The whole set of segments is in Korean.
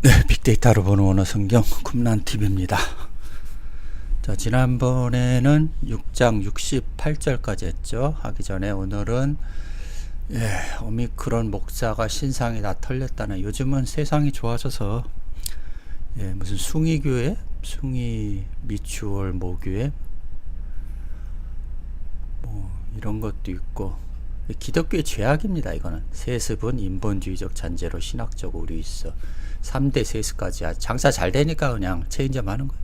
네, 빅데이터로 보는 언어 성경 쿰란TV입니다. 자, 지난번에는 6장 68절까지 했죠. 하기 전에 오늘은 오미크론 목사가 신상이 다 털렸다는, 요즘은 세상이 좋아져서 무슨 숭이교회, 숭이 미추홀 모교회 뭐 이런 것도 있고, 기독교의 죄악입니다. 이거는 세습은 인본주의적 잔재로 신학적 오류 있어. 3대 세습까지 장사 잘 되니까 그냥 체인점 하는 거예요.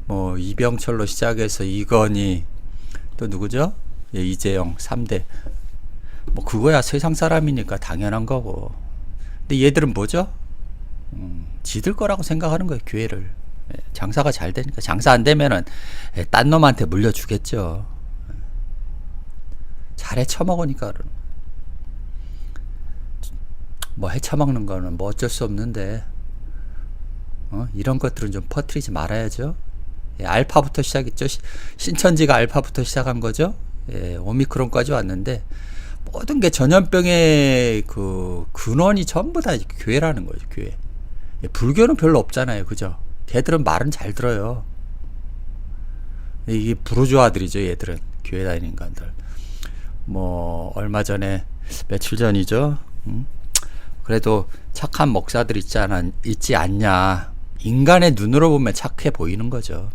뭐 이병철로 시작해서 이건희, 또 누구죠? 이재영 3대. 뭐 그거야 세상 사람이니까 당연한 거고. 근데 얘들은 뭐죠? 지들 거라고 생각하는 거예요. 교회를. 장사가 잘 되니까. 장사 안 되면은 딴 놈한테 물려주겠죠. 잘 헤쳐먹으니까. 뭐 헤쳐먹는 거는 뭐 어쩔 수 없는데, 이런 것들은 좀 퍼뜨리지 말아야죠. 알파부터 시작했죠. 신천지가 알파부터 시작한 거죠. 오미크론까지 왔는데, 모든 게 전염병의 그 근원이 전부 다 교회라는 거죠. 교회. 불교는 별로 없잖아요. 그죠? 걔들은 말은 잘 들어요. 이게 부르주아들이죠. 얘들은 교회 다니는 인간들. 뭐 얼마 전에, 며칠 전이죠. 그래도 착한 목사들 있지 않냐. 인간의 눈으로 보면 착해 보이는 거죠.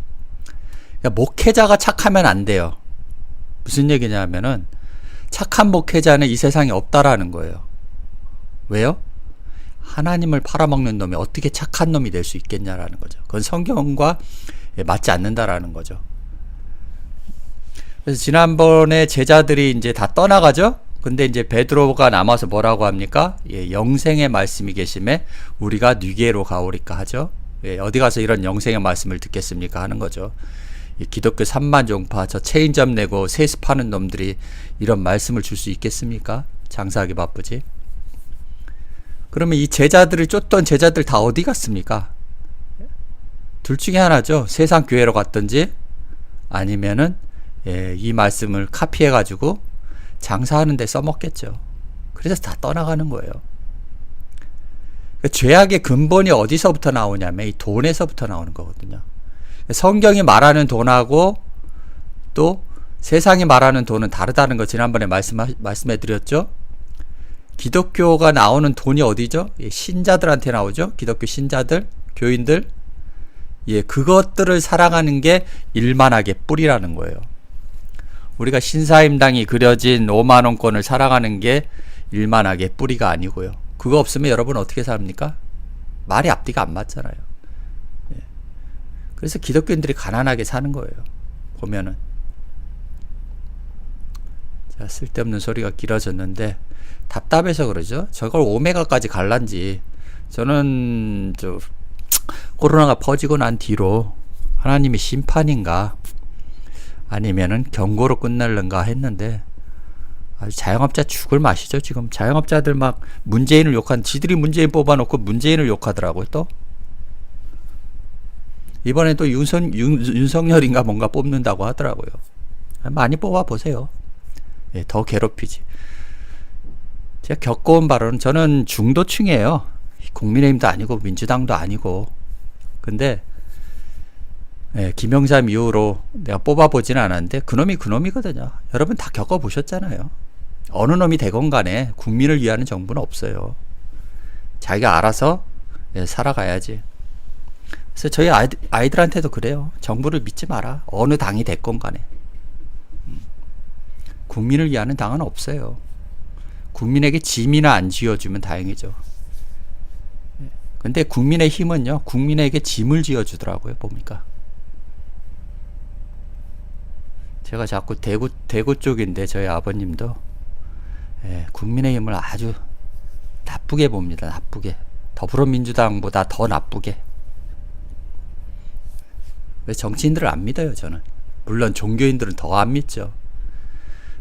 그러니까 목회자가 착하면 안 돼요. 무슨 얘기냐면은, 착한 목회자는 이 세상에 없다라는 거예요. 왜요? 하나님을 팔아먹는 놈이 어떻게 착한 놈이 될 수 있겠냐라는 거죠. 그건 성경과 맞지 않는다라는 거죠. 그래서 지난번에 제자들이 이제 다 떠나가죠. 근데 이제 베드로가 남아서 뭐라고 합니까? 영생의 말씀이 계심에 우리가 니게로 가오리까 하죠. 어디 가서 이런 영생의 말씀을 듣겠습니까? 하는 거죠. 기독교 3만 종파, 저 체인점 내고 세습하는 놈들이 이런 말씀을 줄 수 있겠습니까? 장사하기 바쁘지. 그러면 이 제자들을 쫓던 제자들 다 어디 갔습니까? 둘 중에 하나죠. 세상 교회로 갔든지, 아니면은 이 말씀을 카피해가지고 장사하는 데 써먹겠죠. 그래서 다 떠나가는 거예요. 죄악의 근본이 어디서부터 나오냐면 이 돈에서부터 나오는 거거든요. 성경이 말하는 돈하고 또 세상이 말하는 돈은 다르다는 거 지난번에 말씀해 드렸죠. 기독교가 나오는 돈이 어디죠? 신자들한테 나오죠. 기독교 신자들, 교인들. 그것들을 사랑하는 게 일만하게 뿌리라는 거예요. 우리가 신사임당이 그려진 5만원권을 사랑하는 게 일만하게 뿌리가 아니고요. 그거 없으면 여러분 어떻게 삽니까? 말이 앞뒤가 안 맞잖아요. 그래서 기독교인들이 가난하게 사는 거예요. 보면은. 자, 쓸데없는 소리가 길어졌는데 답답해서 그러죠. 저걸 오메가까지 갈란지. 저는 코로나가 퍼지고 난 뒤로 하나님의 심판인가 아니면은 경고로 끝날는가 했는데, 아주 자영업자 죽을 맛이죠. 지금 자영업자들 막 문재인을 지들이 문재인 뽑아놓고 문재인을 욕하더라고요. 또 이번에 또 윤석열인가 뭔가 뽑는다고 하더라고요. 많이 뽑아보세요. 더 괴롭히지. 제가 겪어온 바로는, 저는 중도층이에요. 국민의힘도 아니고 민주당도 아니고. 근데 김영삼 이후로 내가 뽑아보지는 않았는데 그놈이 그놈이거든요. 여러분 다 겪어보셨잖아요. 어느 놈이 되건 간에 국민을 위하는 정부는 없어요. 자기가 알아서 살아가야지. 그래서 저희 아이들한테도 그래요. 정부를 믿지 마라. 어느 당이 됐건 간에. 국민을 위하는 당은 없어요. 국민에게 짐이나 안 지어주면 다행이죠. 근데 국민의 힘은요, 국민에게 짐을 지어주더라고요. 보니까. 제가 자꾸 대구 쪽인데 저희 아버님도 국민의힘을 아주 나쁘게 봅니다. 나쁘게. 더불어민주당보다 더 나쁘게. 왜 정치인들을 안 믿어요, 저는. 물론 종교인들은 더 안 믿죠.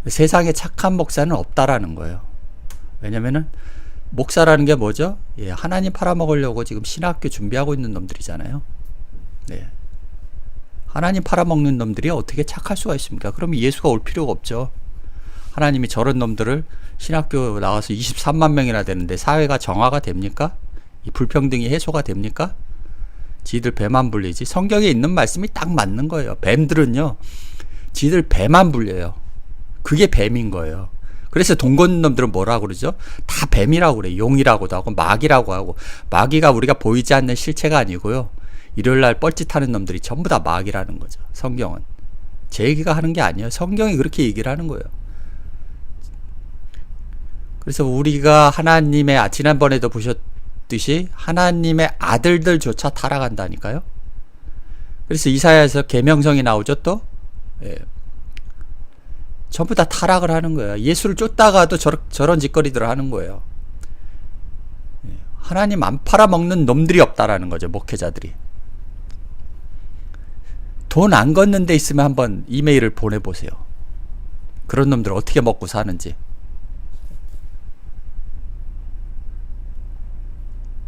세상에 착한 목사는 없다라는 거예요. 왜냐면은 목사라는 게 뭐죠? 하나님 팔아먹으려고 지금 신학교 준비하고 있는 놈들이잖아요. 하나님 팔아먹는 놈들이 어떻게 착할 수가 있습니까? 그러면 예수가 올 필요가 없죠. 하나님이 저런 놈들을 신학교 나와서 23만 명이나 되는데 사회가 정화가 됩니까? 이 불평등이 해소가 됩니까? 지들 배만 불리지. 성경에 있는 말씀이 딱 맞는 거예요. 뱀들은요, 지들 배만 불려요. 그게 뱀인 거예요. 그래서 돈 걷는 놈들은 뭐라고 그러죠? 다 뱀이라고 그래. 용이라고도 하고 마귀라고 하고. 마귀가 우리가 보이지 않는 실체가 아니고요. 일요일날 뻘짓하는 놈들이 전부 다 마귀라는 거죠. 성경은. 제 얘기가 하는 게 아니에요. 성경이 그렇게 얘기를 하는 거예요. 그래서 우리가 하나님의, 지난번에도 보셨듯이 하나님의 아들들조차 타락한다니까요. 그래서 이사야에서 계명성이 나오죠 또. 예. 전부 다 타락을 하는 거예요. 예수를 쫓다가도 저런 짓거리들을 하는 거예요. 하나님 안 팔아먹는 놈들이 없다라는 거죠. 목회자들이. 돈 안 걷는 데 있으면 한번 이메일을 보내보세요. 그런 놈들 어떻게 먹고 사는지.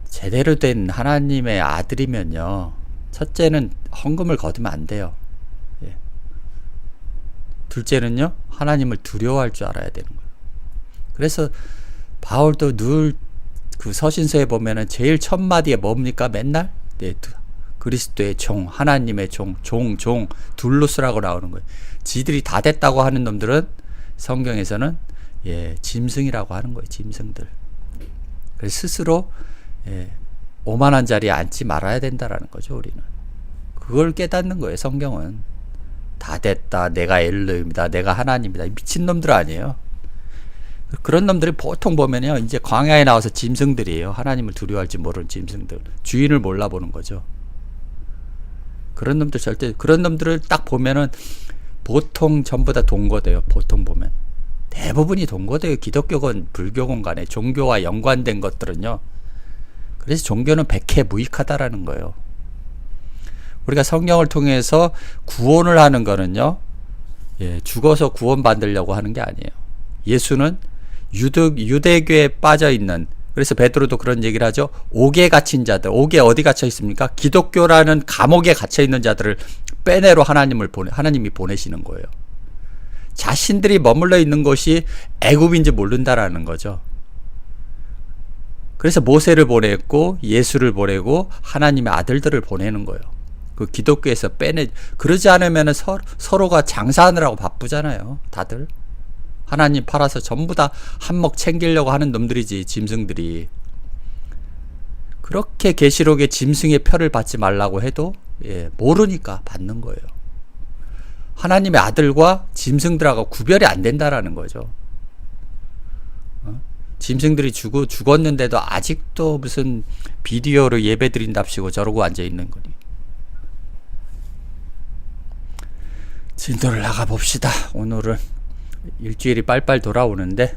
제대로 된 하나님의 아들이면요, 첫째는 헌금을 거두면 안 돼요. 둘째는요, 하나님을 두려워할 줄 알아야 되는 거예요. 그래서 바울도 늘 그 서신서에 보면은 제일 첫 마디에 뭡니까? 맨날 그리스도의 종, 하나님의 종, 둘로스라고 나오는 거예요. 지들이 다 됐다고 하는 놈들은 성경에서는 짐승이라고 하는 거예요. 짐승들. 그래서 스스로 오만한 자리에 앉지 말아야 된다라는 거죠. 우리는 그걸 깨닫는 거예요. 성경은. 다 됐다, 내가 엘르입니다, 내가 하나님이다, 미친놈들 아니에요. 그런 놈들이 보통 보면요, 이제 광야에 나와서 짐승들이에요. 하나님을 두려워할지 모르는 짐승들. 주인을 몰라보는 거죠. 그런 놈들 절대, 그런 놈들을 딱 보면은 보통 전부 다 동거돼요. 보통 보면 대부분이 동거돼요. 기독교건 불교건 간에 종교와 연관된 것들은요. 그래서 종교는 백해무익하다라는 거예요. 우리가 성경을 통해서 구원을 하는 거는요, 죽어서 구원받으려고 하는 게 아니에요. 예수는 유대교에 빠져 있는, 그래서 베드로도 그런 얘기를 하죠. 옥에 갇힌 자들, 옥에 어디 갇혀 있습니까? 기독교라는 감옥에 갇혀 있는 자들을 빼내러 하나님이 보내시는 거예요. 자신들이 머물러 있는 곳이 애굽인지 모른다라는 거죠. 그래서 모세를 보냈고 예수를 보내고 하나님의 아들들을 보내는 거예요. 그 기독교에서 그러지 않으면 서로가 장사하느라고 바쁘잖아요. 다들 하나님 팔아서 전부 다 한몫 챙기려고 하는 놈들이지, 짐승들이. 그렇게 계시록에 짐승의 표를 받지 말라고 해도 모르니까 받는 거예요. 하나님의 아들과 짐승들하고 구별이 안 된다라는 거죠. 짐승들이 죽었는데도 아직도 무슨 비디오로 예배 드린답시고 저러고 앉아 있는 거니. 진도를 나가 봅시다. 오늘은 일주일이 빨빨 돌아오는데,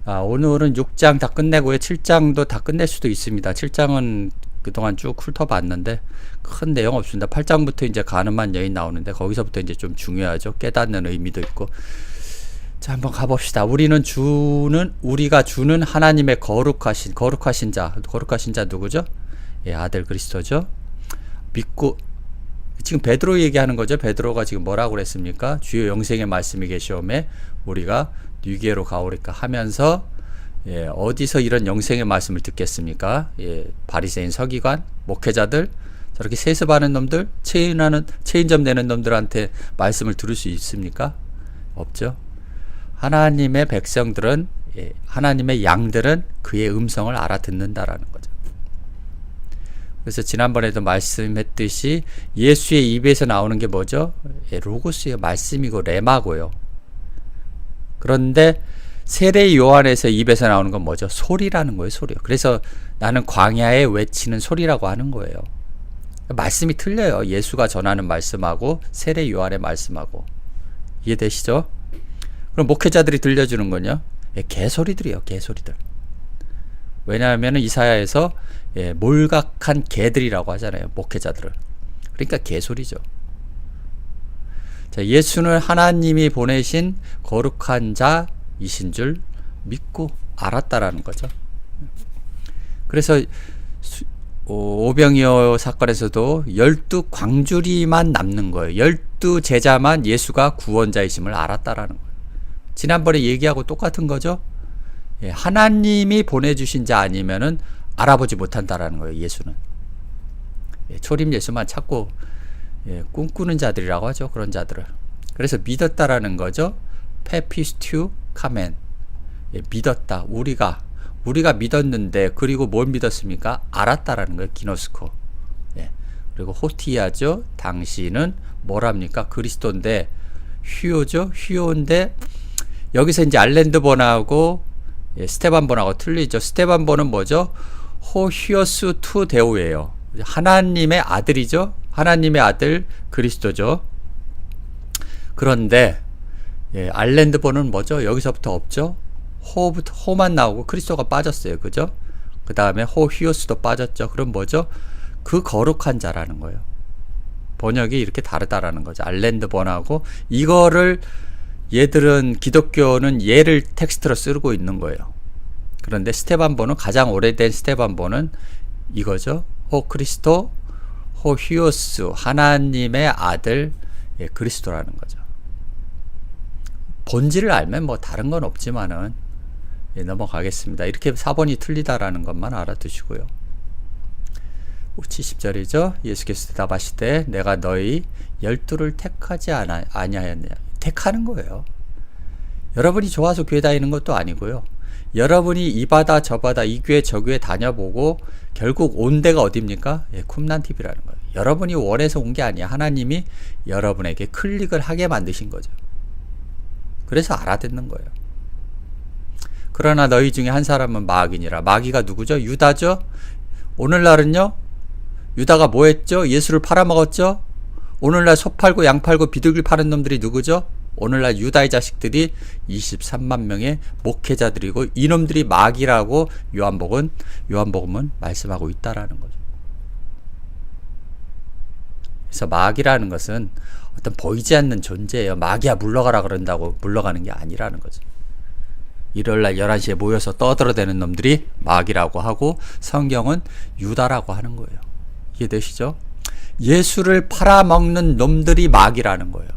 오늘은 6장 다 끝내고요. 7장도 다 끝낼 수도 있습니다. 7장은 그동안 쭉 훑어봤는데 큰 내용 없습니다. 8장부터 이제 가늠한 여인 나오는데 거기서부터 이제 좀 중요하죠. 깨닫는 의미도 있고. 자, 한번 가봅시다. 우리가 주는 하나님의 거룩하신 자 누구죠? 아들 그리스도죠. 믿고, 지금 베드로 얘기하는 거죠. 베드로가 지금 뭐라고 그랬습니까? 주의 영생의 말씀이 계시오매 우리가 뉴게로 가오리까 하면서, 어디서 이런 영생의 말씀을 듣겠습니까? 바리새인 서기관, 목회자들, 저렇게 세습하는 놈들, 체인점 내는 놈들한테 말씀을 들을 수 있습니까? 없죠. 하나님의 백성들은, 하나님의 양들은 그의 음성을 알아듣는다라는 거죠. 그래서 지난번에도 말씀했듯이 예수의 입에서 나오는 게 뭐죠? 로고스의 말씀이고 레마고요. 그런데 세례 요한에서 입에서 나오는 건 뭐죠? 소리라는 거예요. 소리요. 그래서 나는 광야에 외치는 소리라고 하는 거예요. 말씀이 틀려요. 예수가 전하는 말씀하고 세례 요한의 말씀하고. 이해되시죠? 그럼 목회자들이 들려주는 건요? 개소리들이에요. 개소리들. 왜냐하면 이사야에서 몰각한 개들이라고 하잖아요. 목회자들을. 그러니까 개소리죠. 자, 예수는 하나님이 보내신 거룩한 자이신 줄 믿고 알았다라는 거죠. 그래서 오병이어 사건에서도 12광주리만 남는 거예요. 12제자만 예수가 구원자이심을 알았다라는 거예요. 지난번에 얘기하고 똑같은 거죠. 하나님이 보내주신 자 아니면은 알아보지 못한다라는 거예요. 예수는. 초림 예수만 찾고 꿈꾸는 자들이라고 하죠. 그런 자들을. 그래서 믿었다라는 거죠. 페피스튜 카멘. 믿었다. 우리가 믿었는데, 그리고 뭘 믿었습니까? 알았다라는 거예요. 기노스코. 그리고 호티아죠. 당신은 뭐랍니까? 그리스도인데, 휴오죠. 휴오인데 여기서 이제 알렌드본하고 스테반본하고 틀리죠. 스테반본은 뭐죠? 호히오스 투 데오예요. 하나님의 아들이죠. 하나님의 아들 그리스도죠. 그런데 알렌드본은 뭐죠? 여기서부터 없죠. 호만 나오고 그리스도가 빠졌어요. 그죠? 그 다음에 호히오스도 빠졌죠. 그럼 뭐죠? 그 거룩한 자라는 거예요. 번역이 이렇게 다르다라는 거죠. 알렌드본하고 이거를 얘들은 기독교는 얘를 텍스트로 쓰고 있는 거예요. 그런데 스테반본은 가장 오래된 스테반본은 이거죠. 호 크리스토 호 히오스 하나님의 아들 그리스도라는 거죠. 본질을 알면 뭐 다른 건 없지만은 넘어가겠습니다. 이렇게 사본이 틀리다라는 것만 알아두시고요. 70절이죠. 예수께서 대답하시되 내가 너희 12를 택하지 아니하였냐. 택하는 거예요. 여러분이 좋아서 교회 다니는 것도 아니고요. 여러분이 이 바다 저 바다 이 교회 저 교회 다녀보고 결국 온 데가 어딥니까? 쿰란TV라는 거예요. 여러분이 원해서 온 게 아니야. 하나님이 여러분에게 클릭을 하게 만드신 거죠. 그래서 알아듣는 거예요. 그러나 너희 중에 한 사람은 마귀니라. 마귀가 누구죠? 유다죠? 오늘날은요? 유다가 뭐 했죠? 예수를 팔아먹었죠? 오늘날 소 팔고 양 팔고 비둘기 파는 놈들이 누구죠? 오늘날 유다의 자식들이 23만 명의 목회자들이고 이놈들이 마귀라고 요한복음은 말씀하고 있다라는 거죠. 그래서 마귀라는 것은 어떤 보이지 않는 존재예요. 마귀야 물러가라 그런다고 물러가는 게 아니라는 거죠. 일요일날 11시에 모여서 떠들어대는 놈들이 마귀라고 하고 성경은 유다라고 하는 거예요. 이해되시죠? 예수를 팔아먹는 놈들이 마귀라는 거예요.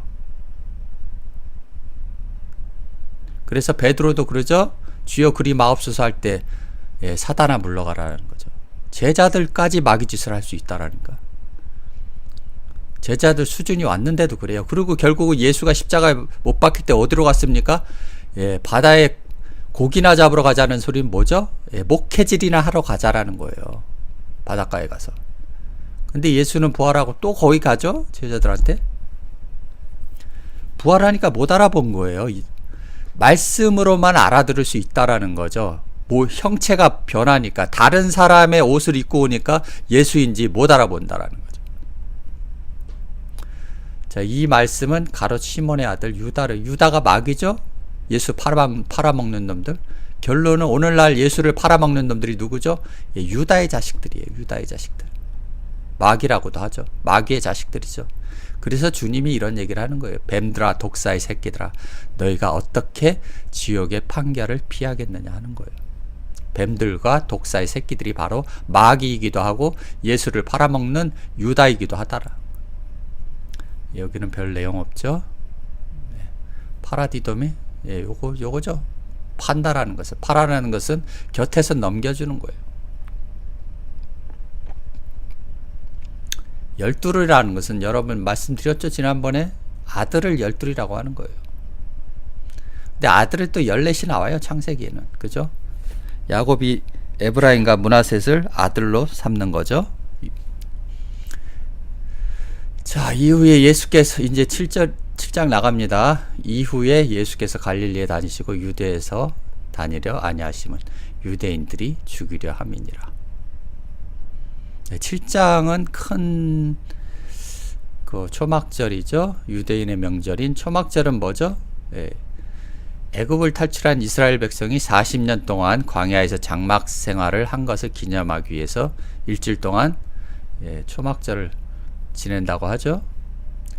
그래서 베드로도 그러죠. 주여 그리 마옵소서 할 때 사단아 물러가라는 거죠. 제자들까지 마귀 짓을 할 수 있다라니까. 제자들 수준이 왔는데도 그래요. 그리고 결국은 예수가 십자가에 못 박힐 때 어디로 갔습니까? 바다에 고기나 잡으러 가자는 소리는 뭐죠? 목회질이나 하러 가자라는 거예요. 바닷가에 가서. 근데 예수는 부활하고 또 거기 가죠? 제자들한테. 부활하니까 못 알아본 거예요. 말씀으로만 알아들을 수 있다라는 거죠. 뭐 형체가 변하니까 다른 사람의 옷을 입고 오니까 예수인지 못 알아본다라는 거죠. 자, 이 말씀은 가롯 시몬의 아들 유다가 마귀죠? 예수 팔아먹는 놈들. 결론은 오늘날 예수를 팔아먹는 놈들이 누구죠? 유다의 자식들이에요. 유다의 자식들. 마귀라고도 하죠. 마귀의 자식들이죠. 그래서 주님이 이런 얘기를 하는 거예요. 뱀들아 독사의 새끼들아 너희가 어떻게 지옥의 판결을 피하겠느냐 하는 거예요. 뱀들과 독사의 새끼들이 바로 마귀이기도 하고 예수를 팔아먹는 유다이기도 하더라. 여기는 별 내용 없죠. 파라디돔이 요거죠. 판다라는 것은, 파라라는 것은 곁에서 넘겨주는 거예요. 열두르라는 것은 여러분 말씀드렸죠. 지난번에 아들을 열두리라고 하는 거예요. 근데 아들을 또 14이 나와요. 창세기에는. 그죠? 야곱이 에브라임과 므낫셋을 아들로 삼는 거죠. 자, 이후에 예수께서 이제 7장 나갑니다. 이후에 예수께서 갈릴리에 다니시고 유대에서 다니려 아니하심은 유대인들이 죽이려 함이니라. 7장은 큰 그 초막절이죠. 유대인의 명절인 초막절은 뭐죠? 애굽을 탈출한 이스라엘 백성이 40년 동안 광야에서 장막 생활을 한 것을 기념하기 위해서 일주일 동안 초막절을 지낸다고 하죠.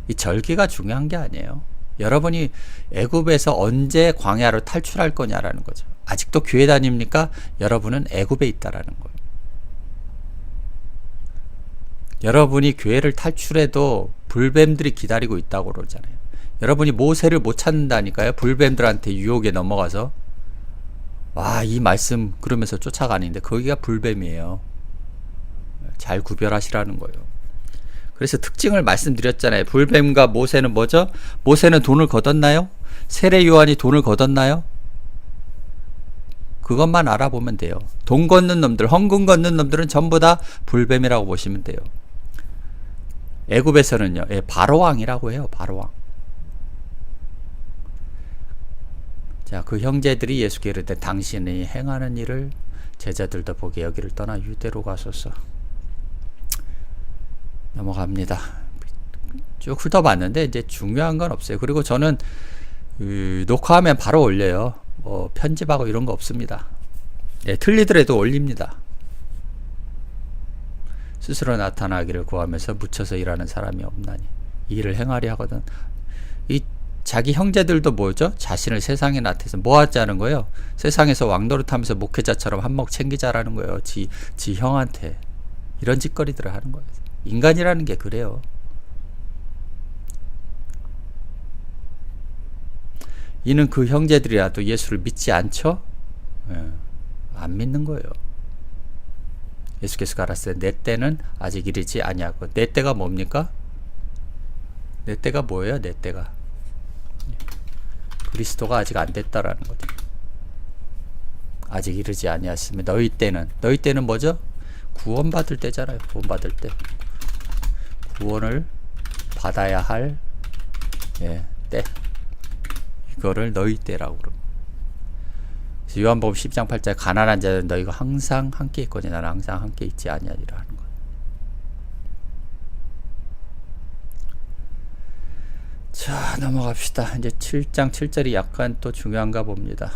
이 절기가 중요한 게 아니에요. 여러분이 애굽에서 언제 광야로 탈출할 거냐라는 거죠. 아직도 교회 다닙니까? 여러분은 애굽에 있다라는 거예요. 여러분이 교회를 탈출해도 불뱀들이 기다리고 있다고 그러잖아요. 여러분이 모세를 못 찾는다니까요. 불뱀들한테 유혹에 넘어가서. 와, 이 말씀 그러면서 쫓아가는데 거기가 불뱀이에요. 잘 구별하시라는 거예요. 그래서 특징을 말씀드렸잖아요. 불뱀과 모세는 뭐죠? 모세는 돈을 거뒀나요? 세례 요한이 돈을 거뒀나요? 그것만 알아보면 돼요. 돈 걷는 놈들, 헌금 걷는 놈들은 전부 다 불뱀이라고 보시면 돼요. 애굽에서는요, 바로왕이라고 해요. 바로왕. 자, 그 형제들이 예수께 이르되 당신이 행하는 일을 제자들도 보게 여기를 떠나 유대로 가소서. 넘어갑니다. 쭉 훑어봤는데 이제 중요한 건 없어요. 그리고 저는 녹화하면 바로 올려요. 편집하고 이런 거 없습니다. 틀리더라도 올립니다. 스스로 나타나기를 구하면서 묻혀서 일하는 사람이 없나니 일을 행하리 하거든. 이 자기 형제들도 뭐죠? 자신을 세상에 나타내서 뭐 하자는 거예요? 세상에서 왕노릇하면서 목회자처럼 한몫 챙기자라는 거예요. 지 형한테 이런 짓거리들을 하는 거예요. 인간이라는 게 그래요. 이는 그 형제들이라도 예수를 믿지 않죠? 안 믿는 거예요. 예수께서 가라사대 내 때는 아직 이르지 아니하고. 내 때가 뭡니까? 내 때가 뭐예요? 내 때가 그리스도가 아직 안 됐다라는 거죠. 아직 이르지 아니하시면 너희 때는 뭐죠? 구원받을 때잖아요. 구원받을 때 구원을 받아야 할 때, 이거를 너희 때라고 그럽니다. 요한복음 10장 8절 가난한 자는 너희가 항상 함께 있거니 나는 항상 함께 있지 아니하리라 하는 거예요. 자, 넘어갑시다. 이제 7장 7절이 약간 또 중요한가 봅니다.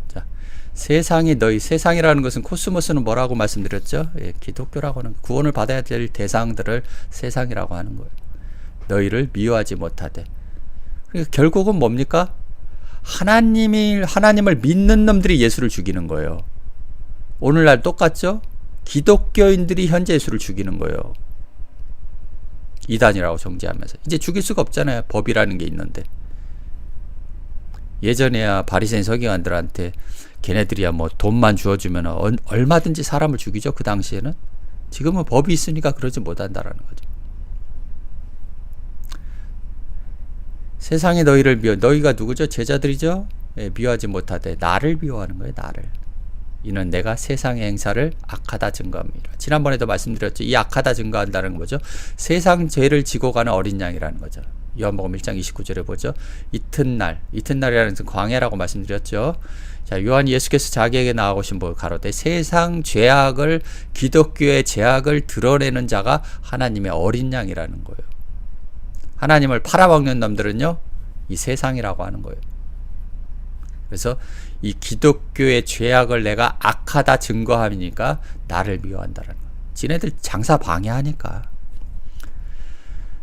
자, 세상이라는 것은 코스모스는 뭐라고 말씀드렸죠? 기독교라고 하는 구원을 받아야 될 대상들을 세상이라고 하는 거예요. 너희를 미워하지 못하되. 그러니까 결국은 뭡니까? 하나님을 믿는 놈들이 예수를 죽이는 거예요. 오늘날 똑같죠? 기독교인들이 현재 예수를 죽이는 거예요. 이단이라고 정죄하면서. 이제 죽일 수가 없잖아요. 법이라는 게 있는데. 예전에야 바리새인 서기관들한테 걔네들이야 뭐 돈만 주어주면 얼마든지 사람을 죽이죠. 그 당시에는. 지금은 법이 있으니까 그러지 못한다라는 거죠. 세상에 너희를 너희가 누구죠? 제자들이죠? 미워하지 못하되 나를 미워하는 거예요. 나를. 이는 내가 세상의 행사를 악하다 증거합니다. 지난번에도 말씀드렸죠. 이 악하다 증거한다는 건 뭐죠? 세상 죄를 지고 가는 어린 양이라는 거죠. 요한복음 1장 29절에 보죠. 이튿날이라는 것은 광야라고 말씀드렸죠. 자, 요한이 예수께서 자기에게 나아오신 분 가로되 세상 죄악을 기독교의 죄악을 드러내는 자가 하나님의 어린 양이라는 거예요. 하나님을 팔아먹는 놈들은요, 이 세상이라고 하는 거예요. 그래서 이 기독교의 죄악을 내가 악하다 증거하니까 나를 미워한다라는 거예요. 지네들 장사 방해하니까.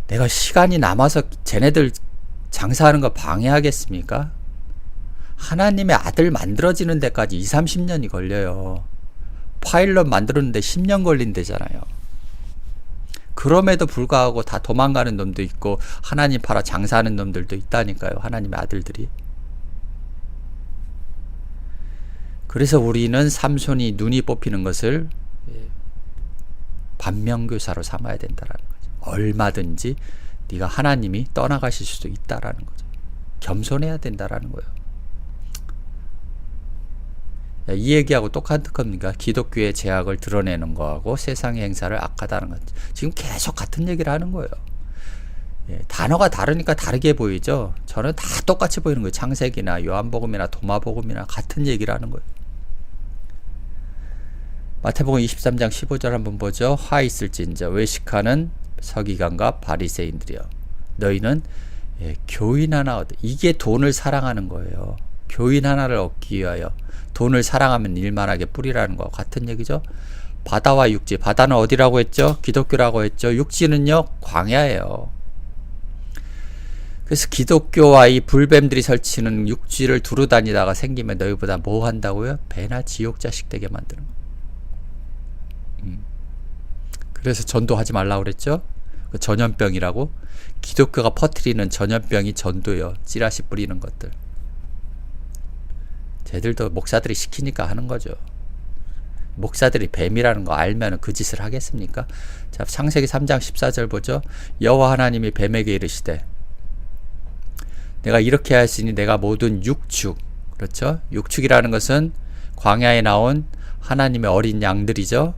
내가 시간이 남아서 쟤네들 장사하는 거 방해하겠습니까? 하나님의 아들 만들어지는 데까지 20-30년이 걸려요. 파일럿 만들었는데 10년 걸린대잖아요. 그럼에도 불구하고 다 도망가는 놈도 있고 하나님 팔아 장사하는 놈들도 있다니까요. 하나님의 아들들이. 그래서 우리는 삼손이 눈이 뽑히는 것을 반면교사로 삼아야 된다라는 거죠. 얼마든지 네가 하나님이 떠나가실 수도 있다라는 거죠. 겸손해야 된다라는 거예요. 이 얘기하고 똑같은 겁니까? 기독교의 죄악을 드러내는 거하고 세상의 행사를 악하다는 것. 지금 계속 같은 얘기를 하는 거예요. 단어가 다르니까 다르게 보이죠. 저는 다 똑같이 보이는 거예요. 창세기나 요한복음이나 도마복음이나 같은 얘기를 하는 거예요. 마태복음 23장 15절 한번 보죠. 화 있을진저 외식하는 서기관과 바리새인들이여 너희는 교인 하나 얻어. 이게 돈을 사랑하는 거예요. 교인 하나를 얻기 위하여 돈을 사랑하면 일만하게 뿌리라는 거와 같은 얘기죠. 바다와 육지. 바다는 어디라고 했죠? 기독교라고 했죠. 육지는요, 광야예요. 그래서 기독교와 이 불뱀들이 설치는 육지를 두루 다니다가 생기면 너희보다 뭐 한다고요? 배나 지옥 자식 되게 만드는 거예요. 그래서 전도하지 말라고 그랬죠? 그 전염병이라고. 기독교가 퍼뜨리는 전염병이 전도예요. 찌라시 뿌리는 것들. 쟤들도 목사들이 시키니까 하는 거죠. 목사들이 뱀이라는 거 알면 그 짓을 하겠습니까? 자, 창세기 3장 14절 보죠. 여호와 하나님이 뱀에게 이르시되 내가 이렇게 하였으니 내가 모든 육축, 그렇죠? 육축이라는 것은 광야에 나온 하나님의 어린 양들이죠.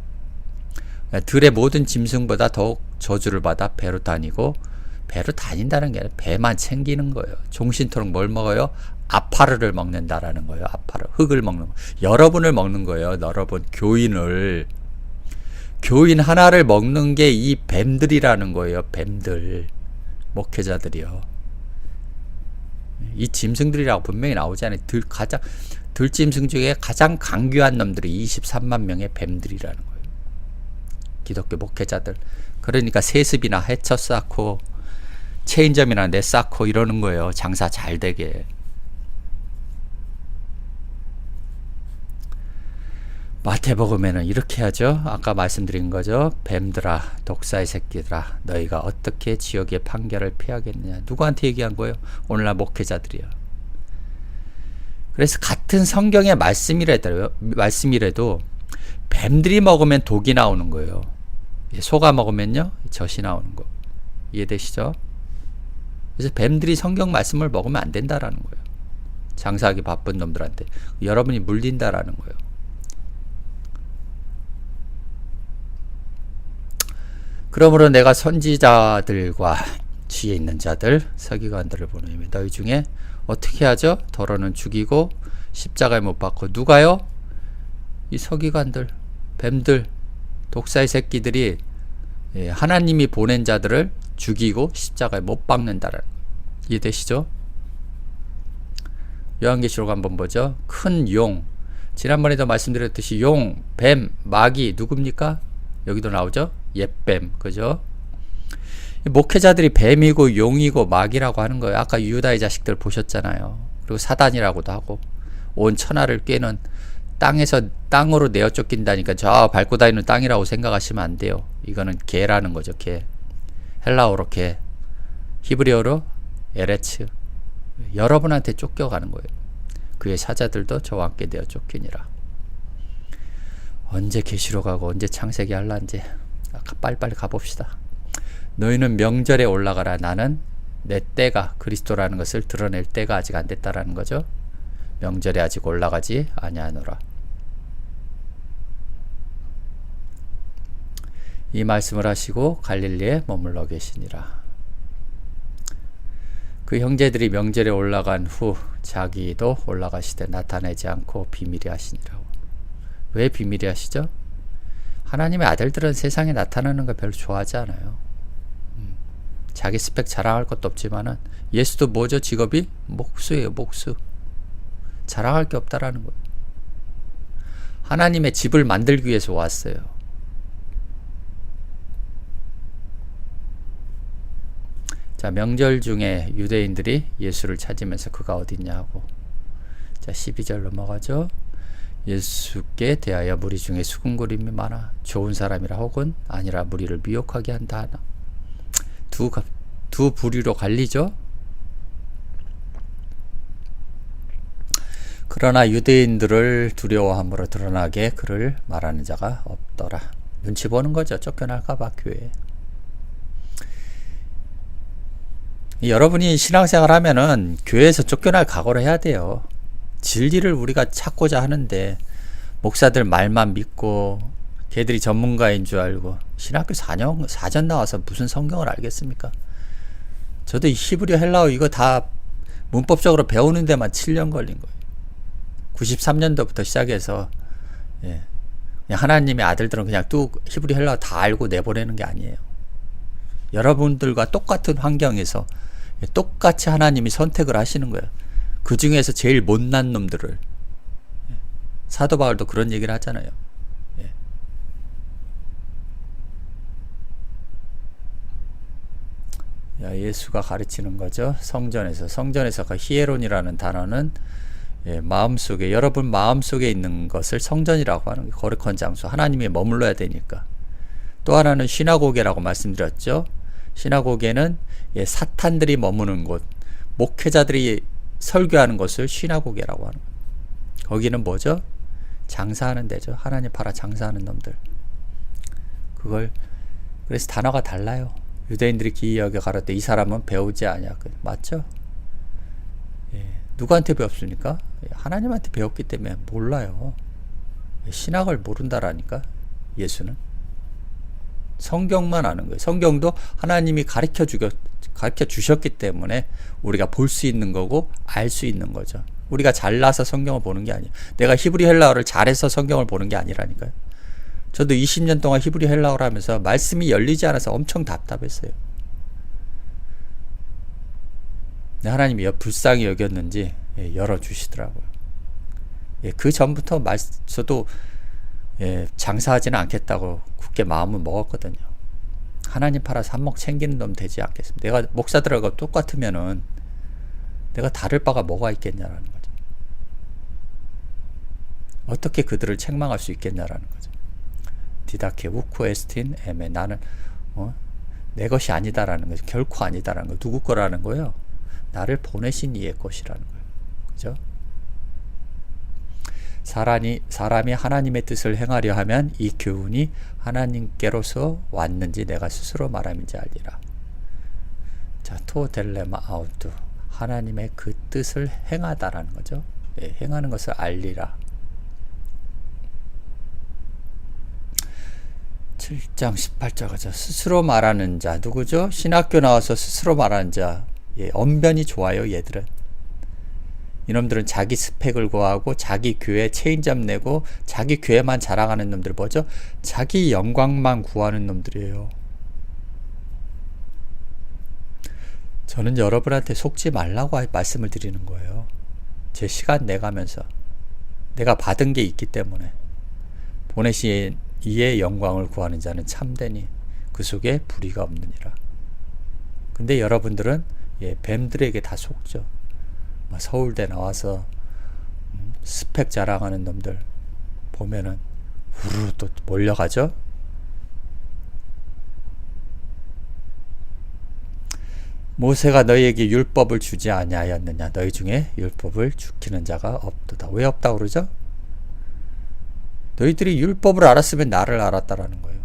들의 모든 짐승보다 더욱 저주를 받아 배로 다니고, 배로 다닌다는 게 아니라 배만 챙기는 거예요. 종신토록 뭘 먹어요? 아파르를 먹는다라는 거예요. 아파르, 흙을 먹는 거. 여러분을 먹는 거예요. 여러분, 교인 하나를 먹는 게 이 뱀들이라는 거예요. 뱀들, 목회자들이요. 이 짐승들이라고 분명히 나오잖아요. 들짐승 중에 가장 강귀한 놈들이 23만 명의 뱀들이라는 거예요. 기독교 목회자들. 그러니까 세습이나 해쳐 쌓고 체인점이나 내 쌓고 이러는 거예요. 장사 잘 되게. 마태복음에는 이렇게 하죠. 아까 말씀드린 거죠. 뱀들아, 독사의 새끼들아, 너희가 어떻게 지옥의 판결을 피하겠느냐. 누구한테 얘기한 거예요? 오늘날 목회자들이요. 그래서 같은 성경의 말씀이라도 뱀들이 먹으면 독이 나오는 거예요. 소가 먹으면요, 젖이 나오는 거. 이해되시죠? 그래서 뱀들이 성경 말씀을 먹으면 안 된다라는 거예요. 장사하기 바쁜 놈들한테. 여러분이 물린다라는 거예요. 그러므로 내가 선지자들과 지혜 있는 자들, 서기관들을 보내며 너희 중에 어떻게 하죠? 더러는 죽이고 십자가에 못 박고. 누가요? 이 서기관들, 뱀들, 독사의 새끼들이 하나님이 보낸 자들을 죽이고 십자가에 못 박는다라는 거예요. 이해되시죠? 요한계시록 한번 보죠. 큰 용, 지난번에도 말씀드렸듯이 용, 뱀, 마귀 누굽니까? 여기도 나오죠. 옛뱀, 그죠? 목회자들이 뱀이고 용이고 마귀라고 하는 거예요. 아까 유다의 자식들 보셨잖아요. 그리고 사단이라고도 하고, 온 천하를 꿰는 땅으로 내어 쫓긴다니까 저 밟고 다니는 땅이라고 생각하시면 안 돼요. 이거는 개라는 거죠. 개. 헬라어로 개, 히브리어로 에레츠. 여러분한테 쫓겨가는 거예요. 그의 사자들도 저와 함께 내어 쫓기니라. 언제 계시록 가고 언제 창세기 할란지 빨리빨리 가봅시다. 너희는 명절에 올라가라. 나는 내 때가, 그리스도라는 것을 드러낼 때가 아직 안 됐다라는 거죠. 명절에 아직 올라가지 아니하노라. 이 말씀을 하시고 갈릴리에 머물러 계시니라. 그 형제들이 명절에 올라간 후 자기도 올라가시되 나타내지 않고 비밀히 하시니라고. 왜 비밀히 하시죠? 하나님의 아들들은 세상에 나타나는 거 별로 좋아하지 않아요. 자기 스펙 자랑할 것도 없지만은, 예수도 뭐죠? 직업이? 목수예요. 목수. 자랑할 게 없다라는 거예요. 하나님의 집을 만들기 위해서 왔어요. 자, 명절 중에 유대인들이 예수를 찾으면서 그가 어딨냐 하고, 자 12절 넘어가죠. 예수께 대하여 무리 중에 수군거림이 많아 좋은 사람이라 혹은 아니라 무리를 미혹하게 한다 하나. 두 부류로 갈리죠. 그러나 유대인들을 두려워함으로 드러나게 그를 말하는 자가 없더라. 눈치 보는 거죠. 쫓겨날까봐 교회에. 여러분이 신앙생활 하면은 교회에서 쫓겨날 각오를 해야 돼요. 진리를 우리가 찾고자 하는데 목사들 말만 믿고 걔들이 전문가인 줄 알고 신학교 4년 사전 나와서 무슨 성경을 알겠습니까? 저도 이 히브리어 헬라어 이거 다 문법적으로 배우는 데만 7년 걸린 거예요. 93년도부터 시작해서 그냥 하나님의 아들들은 그냥 뚝 히브리 헬라어 다 알고 내보내는 게 아니에요. 여러분들과 똑같은 환경에서 똑같이 하나님이 선택을 하시는 거예요. 그 중에서 제일 못난 놈들을. 사도 바울도 그런 얘기를 하잖아요. 예수가 가르치는 거죠. 성전에서 그 히에론이라는 단어는 마음속에, 여러분 마음속에 있는 것을 성전이라고 하는 거예요. 거룩한 장소, 하나님이 머물러야 되니까. 또 하나는 시나고게라고 말씀드렸죠. 시나고게는 사탄들이 머무는 곳, 목회자들이 설교하는 것을 시나고게라고 하는 거예요. 거기는 뭐죠? 장사하는 데죠. 하나님 팔아 장사하는 놈들. 그걸 그래서 단어가 달라요. 유대인들이 기이 여겨 가로되 이 사람은 배우지 아니야. 맞죠? 예. 누구한테 배웠습니까? 하나님한테 배웠기 때문에 몰라요. 신학을 모른다라니까. 예수는 성경만 아는 거예요. 성경도 하나님이 가르쳐 주셨기 때문에 우리가 볼 수 있는 거고 알 수 있는 거죠. 우리가 잘나서 성경을 보는 게 아니에요. 내가 히브리 헬라어를 잘해서 성경을 보는 게 아니라니까요. 저도 20년 동안 히브리 헬라어를 하면서 말씀이 열리지 않아서 엄청 답답했어요. 하나님이 불쌍히 여겼는지 열어주시더라고요. 그 전부터 저도 장사하지는 않겠다고 굳게 마음을 먹었거든요. 하나님 팔아서 한몫 챙기는 놈 되지 않겠습니다. 내가 목사들하고 똑같으면은 내가 다를 바가 뭐가 있겠냐라는 거죠. 어떻게 그들을 책망할 수 있겠냐라는 거죠. 디다케 우쿠 에스틴 에메 나는 내 것이 아니다라는 거죠. 결코 아니다라는 거. 누구 거라는 거예요? 나를 보내신 이의 것이라는 거예요. 그죠? 사람이 하나님의 뜻을 행하려 하면 이 교훈이 하나님께로서 왔는지 내가 스스로 말함인지 알리라. 자, 토 델레마 아우투. 하나님의 그 뜻을 행하다라는 거죠. 행하는 것을 알리라. 7장 18절 가죠. 스스로 말하는 자 누구죠? 신학교 나와서 스스로 말하는 자. 언변이 좋아요. 얘들은. 이놈들은 자기 스펙을 구하고 자기 교회 체인점 내고 자기 교회만 자랑하는 놈들 뭐죠? 자기 영광만 구하는 놈들이에요. 저는 여러분한테 속지 말라고 말씀을 드리는 거예요. 제 시간 내가면서 내가 받은 게 있기 때문에 보내신 이의 영광을 구하는 자는 참되니 그 속에 불의가 없느니라. 근데 여러분들은 뱀들에게 다 속죠. 서울대 나와서 스펙 자랑하는 놈들 보면은 우르르 또 몰려가죠. 모세가 너희에게 율법을 주지 아니하였느냐. 너희 중에 율법을 지키는 자가 없도다. 왜 없다고 그러죠? 너희들이 율법을 알았으면 나를 알았다라는 거예요.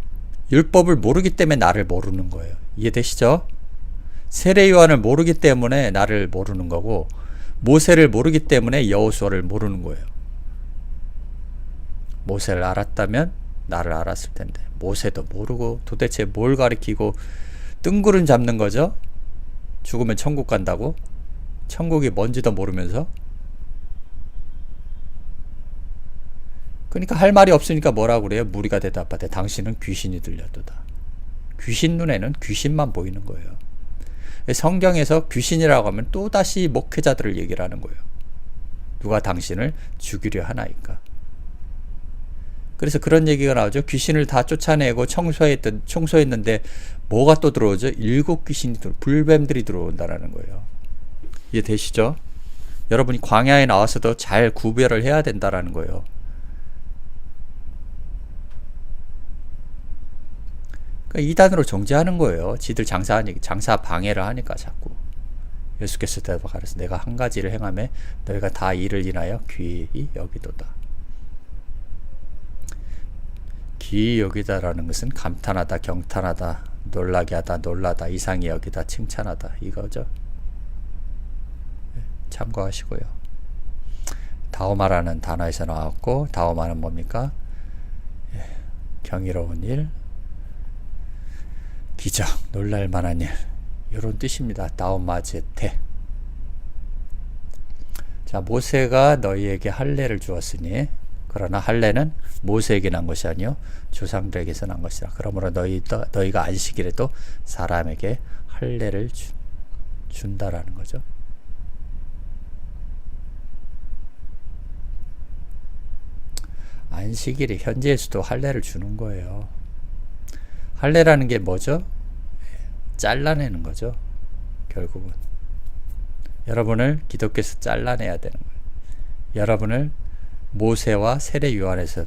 율법을 모르기 때문에 나를 모르는 거예요. 이해되시죠? 세례 요한을 모르기 때문에 나를 모르는 거고 모세를 모르기 때문에 여호수아를 모르는 거예요. 모세를 알았다면 나를 알았을 텐데 모세도 모르고 도대체 뭘 가리키고 뜬구름 잡는 거죠? 죽으면 천국 간다고? 천국이 뭔지도 모르면서? 그러니까 할 말이 없으니까 뭐라고 그래요? 무리가 대답하되 당신은 귀신이 들렸도다. 귀신 눈에는 귀신만 보이는 거예요. 성경에서 귀신이라고 하면 또다시 목회자들을 얘기를 하는 거예요. 누가 당신을 죽이려 하나이까. 그래서 그런 얘기가 나오죠. 귀신을 다 쫓아내고 청소했는데 뭐가 또 들어오죠? 7 귀신이 불뱀들이 들어온다라는 거예요. 이해되시죠? 여러분이 광야에 나와서도 잘 구별을 해야 된다라는 거예요. 그러니까 이단으로 정죄하는 거예요. 지들 장사 방해를 하니까 자꾸. 예수께서 대답하셔서 내가 한 가지를 행하며 너희가 다 이를 인하여 귀히 여기도다. 귀히 여기다라는 것은 감탄하다, 경탄하다, 놀라게 하다, 놀라다, 이상히 여기다, 칭찬하다 이거죠. 참고하시고요. 다오마라는 단어에서 나왔고 다오마는 뭡니까? 경이로운 일, 기적, 놀랄만한 일 이런 뜻입니다. 다오마제테. 자, 모세가 너희에게 할례를 주었으니 그러나 할례는 모세에게 난 것이 아니요 조상들에게서 난 것이라. 그러므로 너희가 안식일에도 사람에게 할례를 준다라는 거죠. 안식일이 현지에서도 할례를 주는 거예요. 할례라는 게 뭐죠? 잘라내는 거죠. 결국은 여러분을 기독교에서 잘라내야 되는 거예요. 여러분을 모세와 세례 요한에서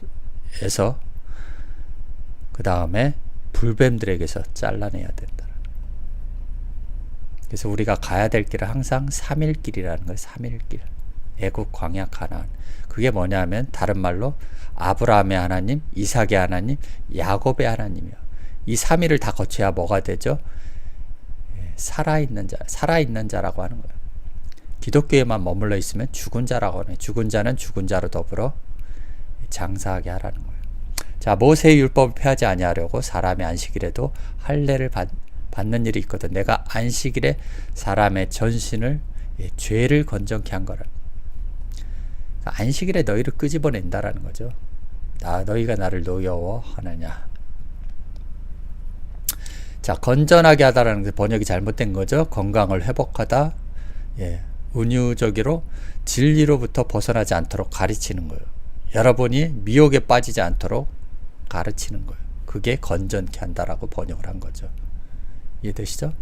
그 다음에 불뱀들에게서 잘라내야 된다. 그래서 우리가 가야 될 길은 항상 3일 길이라는 거예요. 3일 길. 애국 광야 가나안. 그게 뭐냐면 다른 말로 아브라함의 하나님, 이삭의 하나님, 야곱의 하나님이요. 이 3위를 다 거쳐야 뭐가 되죠? 살아있는 자라고 하는 거예요. 기독교에만 머물러 있으면 죽은 자라고 하네요. 죽은 자는 죽은 자로 더불어 장사하게 하라는 거예요. 자, 모세의 율법을 폐하지 아니하려고 사람의 안식일에도 할례를 받는 일이 있거든. 내가 안식일에 사람의 전신을 죄를 건정케 한 거라. 안식일에 너희를 끄집어낸다라는 거죠. 너희가 나를 노여워하느냐. 자, 건전하게 하다라는 게 번역이 잘못된 거죠. 건강을 회복하다, 은유적으로 진리로부터 벗어나지 않도록 가르치는 거예요. 여러분이 미혹에 빠지지 않도록 가르치는 거예요. 그게 건전케 한다라고 번역을 한 거죠. 이해되시죠?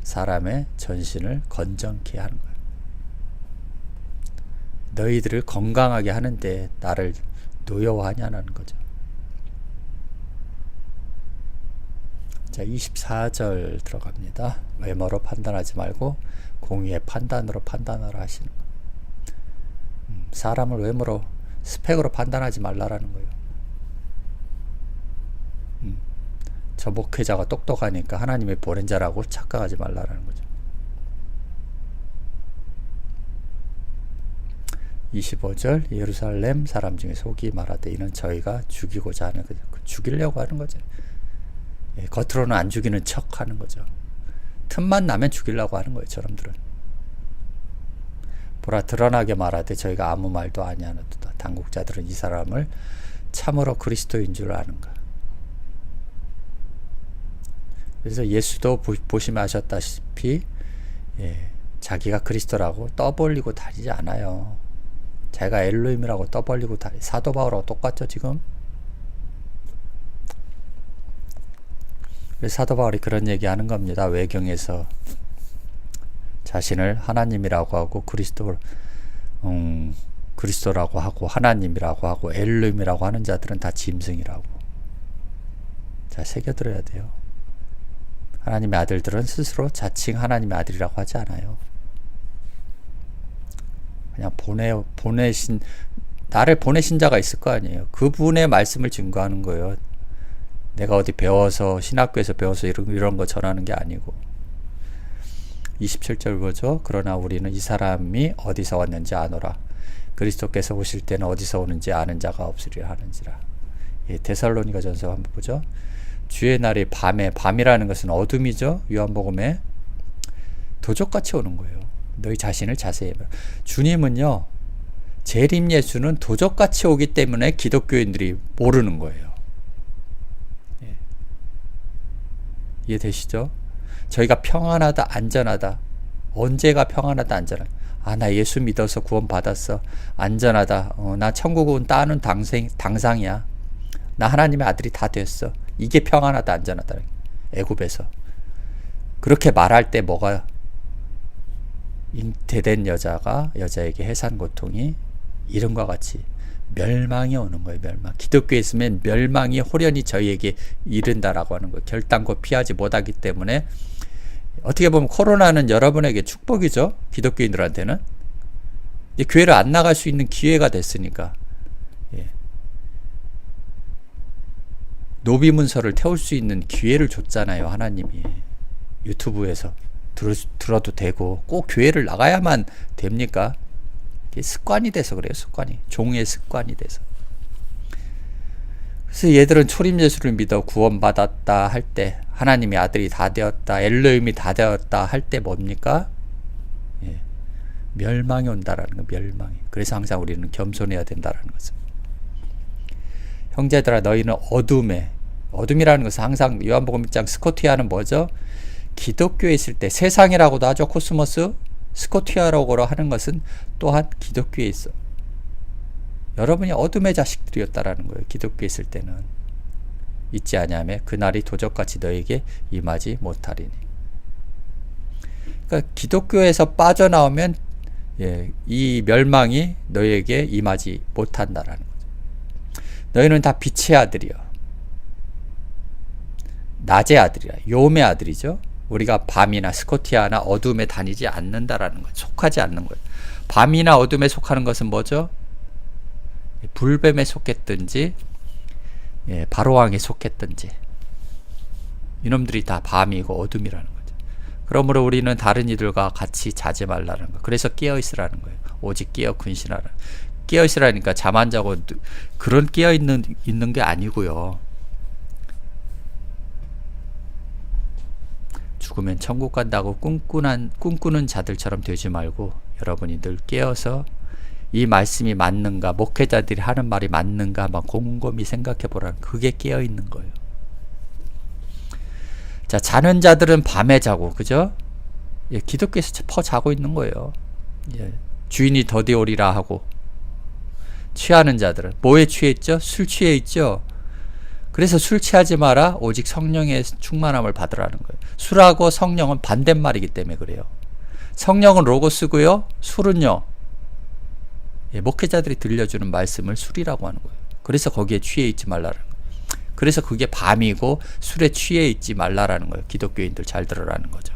사람의 전신을 건전케 하는 거예요. 너희들을 건강하게 하는데 나를 노여워하냐는 거죠. 자, 24절 들어갑니다. 외모로 판단하지 말고 공의의 판단으로 판단하라 하시는 거예요. 사람을 외모로, 스펙으로 판단하지 말라라는 거예요. 저 목회자가 똑똑하니까 하나님의 보낸 자라고 착각하지 말라라는 거죠. 25절 예루살렘 사람 중에 속이 말하되 이는 저희가 죽이고자 하는 거죠. 죽이려고 하는 거죠. 겉으로는 안 죽이는 척 하는 거죠. 틈만 나면 죽이려고 하는 거예요. 저놈들은. 보라 드러나게 말하되 저희가 아무 말도 아니하노도다. 당국자들은 이 사람을 참으로 그리스도인 줄 아는가. 그래서 예수도 보시면 아셨다시피 자기가 그리스도라고 떠벌리고 다니지 않아요. 자기가 엘로힘이라고 떠벌리고 다니. 사도 바울하고 똑같죠 지금. 그래서 사도 바울이 그런 얘기하는 겁니다. 외경에서 자신을 하나님이라고 하고 그리스도라고 하고 하나님이라고 하고 엘로힘이라고 하는 자들은 다 짐승이라고. 자, 새겨들어야 돼요. 하나님의 아들들은 스스로 자칭 하나님의 아들이라고 하지 않아요. 그냥 나를 보내신 자가 있을 거 아니에요. 그분의 말씀을 증거하는 거예요. 내가 어디 배워서 신학교에서 배워서 이런 거 전하는 게 아니고. 27절 보죠. 그러나 우리는 이 사람이 어디서 왔는지 아노라. 그리스도께서 오실 때는 어디서 오는지 아는 자가 없으리라 하는지라. 데살로니가 전서 한번 보죠. 주의 날이 밤이라는 것은 어둠이죠. 요한복음에 도적같이 오는 거예요. 너희 자신을 자세히 해봐. 주님은요, 재림 예수는 도적같이 오기 때문에 기독교인들이 모르는 거예요. 이해되시죠? 저희가 평안하다, 안전하다. 언제가 평안하다, 안전하다. 나 예수 믿어서 구원 받았어. 안전하다. 나 천국은 따는 당상이야. 나 하나님의 아들이 다 됐어. 이게 평안하다, 안전하다. 애굽에서. 그렇게 말할 때 뭐가 잉태된 여자에게 해산 고통이 이름과 같이 멸망이 오는 거예요. 멸망. 기독교에 있으면 멸망이 호련히 저희에게 이른다라고 하는 거예요. 결단코 피하지 못하기 때문에 어떻게 보면 코로나는 여러분에게 축복이죠. 기독교인들한테는. 이제 교회를 안 나갈 수 있는 기회가 됐으니까. 노비문서를 태울 수 있는 기회를 줬잖아요. 하나님이. 유튜브에서 들어도 되고 꼭 교회를 나가야만 됩니까? 습관이 돼서 그래요. 습관이. 종의 습관이 돼서. 그래서 얘들은 초림 예수를 믿어 구원받았다 할 때, 하나님의 아들이 다 되었다, 엘로힘이 다 되었다 할 때 뭡니까? 멸망이 온다라는 거. 멸망이. 그래서 항상 우리는 겸손해야 된다라는 거죠. 형제들아 너희는 어둠이라는 것은 항상 요한복음 1장 스코티아는 뭐죠? 기독교에 있을 때 세상이라고도 하죠. 코스모스. 스코티아라고 하는 것은 또한 기독교에 있어. 여러분이 어둠의 자식들이었다라는 거예요. 기독교에 있을 때는. 잊지 아니하며 그날이 도적같이 너에게 임하지 못하리니. 그러니까 기독교에서 빠져나오면 이 멸망이 너에게 임하지 못한다라는 거죠. 너희는 다 빛의 아들이요. 낮의 아들이야. 요음의 아들이죠. 우리가 밤이나 스코티아나 어둠에 다니지 않는다라는 거예요. 속하지 않는 거예요. 밤이나 어둠에 속하는 것은 뭐죠? 불뱀에 속했든지 바로왕에 속했든지 이놈들이 다 밤이고 어둠이라는 거죠. 그러므로 우리는 다른 이들과 같이 자지 말라는 거. 그래서 깨어 있으라는 거예요. 오직 깨어 근신하라. 깨어 있으라니까 잠 안 자고 그런 깨어 있는 게 아니고요. 죽으면 천국 간다고 꿈꾸는 자들처럼 되지 말고 여러분이 늘 깨어서 이 말씀이 맞는가, 목회자들이 하는 말이 맞는가 한번 곰곰이 생각해 보라는, 그게 깨어 있는 거예요. 자, 자는 자들은 밤에 자고, 그죠? 예, 기독교에서 퍼 자고 있는 거예요. 예, 주인이 더디 오리라 하고. 취하는 자들은 뭐에 취해 있죠? 술 취해 있죠. 그래서 술 취하지 마라, 오직 성령의 충만함을 받으라는 거예요. 술하고 성령은 반대말이기 때문에 그래요. 성령은 로고스고요, 술은요, 목회자들이 들려주는 말씀을 술이라고 하는 거예요. 그래서 거기에 취해 있지 말라는 거예요. 그래서 그게 밤이고 술에 취해 있지 말라라는 거예요. 기독교인들 잘 들으라는 거죠.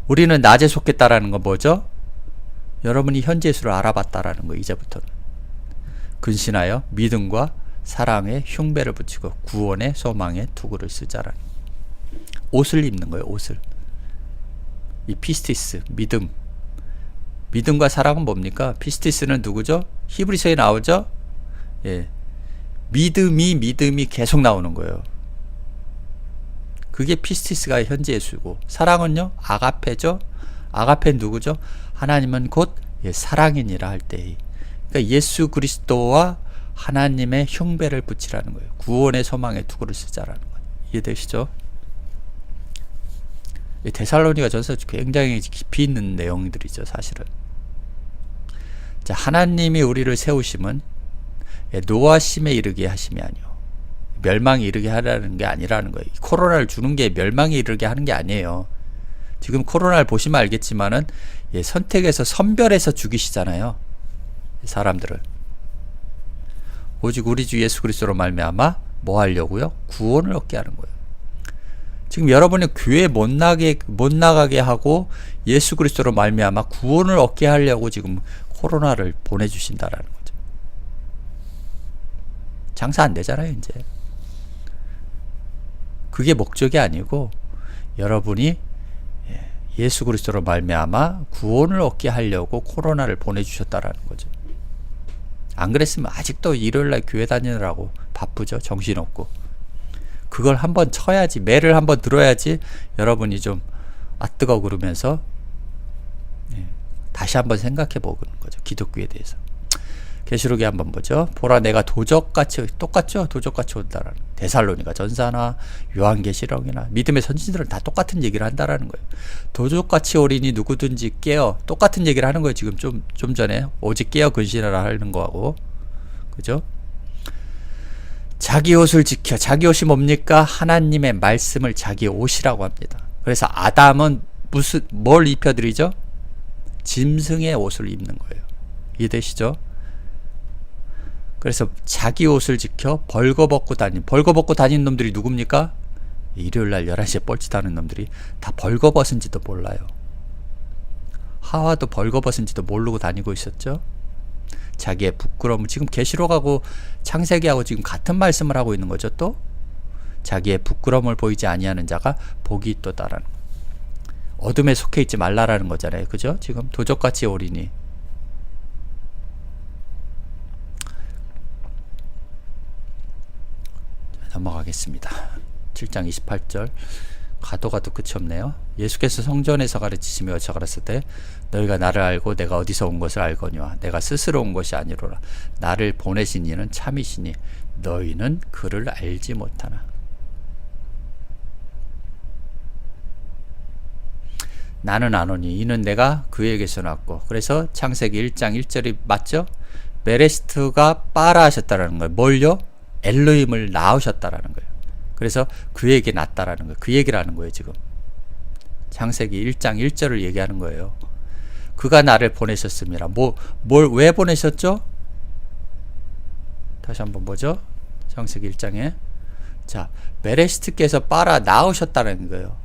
우리는 낮에 속했다라는 건 뭐죠? 여러분이 현재 예수를 알아봤다라는 거예요. 이제부터는 근신하여 믿음과 사랑에 흉배를 붙이고 구원의 소망에 투구를 쓰자라는, 옷을 입는 거예요. 옷을. 이 피스티스, 믿음과 사랑은 뭡니까? 피스티스는 누구죠? 히브리서에 나오죠? 예. 믿음이 계속 나오는 거예요. 그게 피스티스가 현재 예수고, 사랑은요? 아가페죠? 아가페는 누구죠? 하나님은 곧 사랑이니라 할 때, 그러니까 예수 그리스도와 하나님의 흉배를 붙이라는 거예요. 구원의 소망에 투구를 쓰자라는 거예요. 이해되시죠? 데살로니가 전서 굉장히 깊이 있는 내용들이죠, 사실은. 자, 하나님이 우리를 세우심은 노하심에 이르게 하심이 아니요, 멸망에 이르게 하라는 게 아니라는 거예요. 코로나를 주는 게 멸망에 이르게 하는 게 아니에요. 지금 코로나를 보시면 알겠지만은 선택해서 선별해서 죽이시잖아요, 사람들을. 오직 우리 주 예수 그리스도로 말미암아 뭐 하려고요? 구원을 얻게 하는 거예요. 지금 여러분이 교회 못 나가게 하고 예수 그리스도로 말미암아 구원을 얻게 하려고 지금 코로나를 보내주신다라는 거죠. 장사 안 되잖아요, 이제. 그게 목적이 아니고 여러분이 예수 그리스도로 말미암아 구원을 얻게 하려고 코로나를 보내주셨다라는 거죠. 안 그랬으면 아직도 일요일날 교회 다니느라고 바쁘죠. 정신없고. 그걸 한번 쳐야지, 매를 한번 들어야지 여러분이 좀 뜨거워 그러면서 다시 한번 생각해 보는 거죠. 기독교에 대해서. 계시록에 한번 보죠. 보라, 내가 도적같이, 똑같죠? 도적같이 온다라는. 데살로니가 전서나 요한계시록이나 믿음의 선진들은 다 똑같은 얘기를 한다라는 거예요. 도적같이 오리니 누구든지 깨어, 똑같은 얘기를 하는 거예요. 지금 좀 전에 오직 깨어 근신하라 하는 거하고, 그죠? 자기 옷을 지켜. 자기 옷이 뭡니까? 하나님의 말씀을 자기 옷이라고 합니다. 그래서 아담은 뭘 입혀드리죠? 짐승의 옷을 입는 거예요. 이해되시죠? 그래서 자기 옷을 지켜 벌거벗고 다니는 놈들이 누굽니까? 일요일날 11시에 뻘짓하는 놈들이 다 벌거벗은지도 몰라요. 하와도 벌거벗은지도 모르고 다니고 있었죠. 자기의 부끄러움을, 지금 계시록하고 창세기하고 지금 같은 말씀을 하고 있는 거죠. 또 자기의 부끄러움을 보이지 아니하는 자가 복이 있도다라는 거. 어둠에 속해 있지 말라라는 거잖아요. 그죠? 지금 도적같이 오리니. 넘어가겠습니다. 7장 28절. 가도 끝이 없네요. 예수께서 성전에서 가르치시며 여차 가라사대 때 너희가 나를 알고 내가 어디서 온 것을 알거니와 내가 스스로 온 것이 아니로라. 나를 보내신 이는 참이시니 너희는 그를 알지 못하나. 나는 아노니 이는 내가 그에게서 났고. 그래서 창세기 1장 1절이 맞죠? 메레스트가 빠라 하셨다라는 거예요. 뭘요? 엘로힘을 낳으셨다라는 거예요. 그래서 그에게 낳았다라는 거예요. 그 얘기를 하는 거예요. 지금 창세기 1장 1절을 얘기하는 거예요. 그가 나를 보내셨습니다. 왜 보내셨죠? 다시 한번 보죠. 창세기 1장에 자, 베레시트께서 빨아 낳으셨다는 거예요.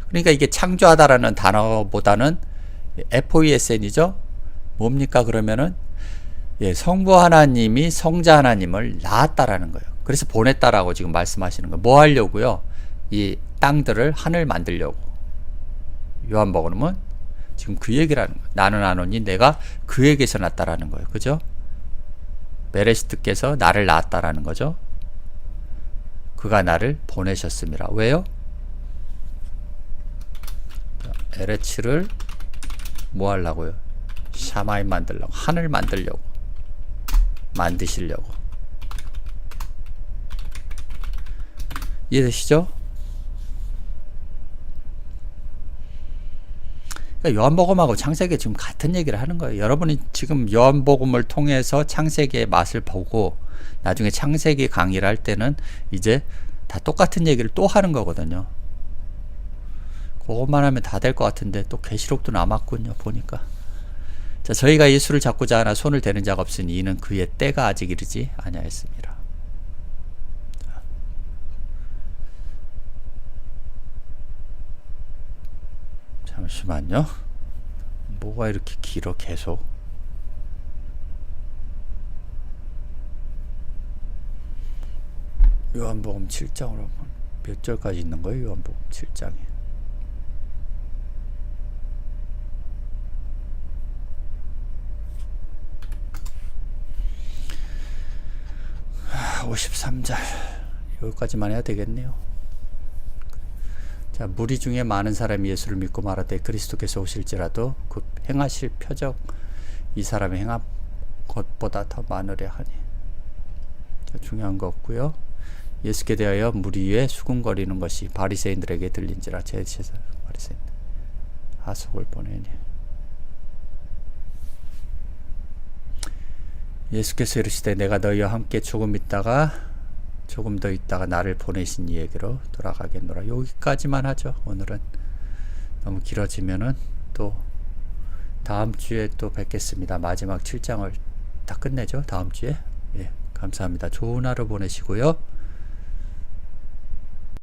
그러니까 이게 창조하다라는 단어보다는 FOESN이죠. 뭡니까 그러면은 성부 하나님이 성자 하나님을 낳았다라는 거예요. 그래서 보냈다라고 지금 말씀하시는 거예요. 뭐 하려고요? 이 땅들을 하늘 만들려고. 요한복음은 지금 그 얘기를 하는 거예요. 나는 안 오니 내가 그에게서 났다라는 거예요. 그죠? 베레시트께서 나를 낳았다라는 거죠. 그가 나를 보내셨습니다. 왜요? 에레츠를 뭐 하려고요? 샤마임 만들려고, 하늘 만들려고, 만드시려고. 이해되시죠? 그러니까 요한복음하고 창세기 지금 같은 얘기를 하는 거예요. 여러분이 지금 요한복음을 통해서 창세기의 맛을 보고 나중에 창세기 강의를 할 때는 이제 다 똑같은 얘기를 또 하는 거거든요. 그것만 하면 다 될 것 같은데 또 계시록도 남았군요. 보니까. 자, 저희가 예수를 잡고자 하나 손을 대는 자가 없으니 이는 그의 때가 아직 이르지 아니하였습니다. 잠시만요. 뭐가 이렇게 길어 계속. 요한복음 7장으로 몇 절까지 있는 거예요? 요한복음 7장에 53절 여기까지만 해야 되겠네요. 자, 무리 중에 많은 사람이 예수를 믿고 말하되 그리스도께서 오실지라도 그 행하실 표적 이 사람의 행한 것보다 더 많으려 하니. 자, 중요한 거 없고요. 예수께 대하여 무리 위에 수군거리는 것이 바리새인들에게 들린지라. 제사장 바리새인 하속을 보내니. 예수께서 이르시되 내가 너희와 함께 조금 더 있다가 나를 보내신 이에게로 돌아가겠노라. 여기까지만 하죠. 오늘은 너무 길어지면은 또 다음 주에 또 뵙겠습니다. 마지막 7장을 다 끝내죠. 다음 주에. 예, 감사합니다. 좋은 하루 보내시고요.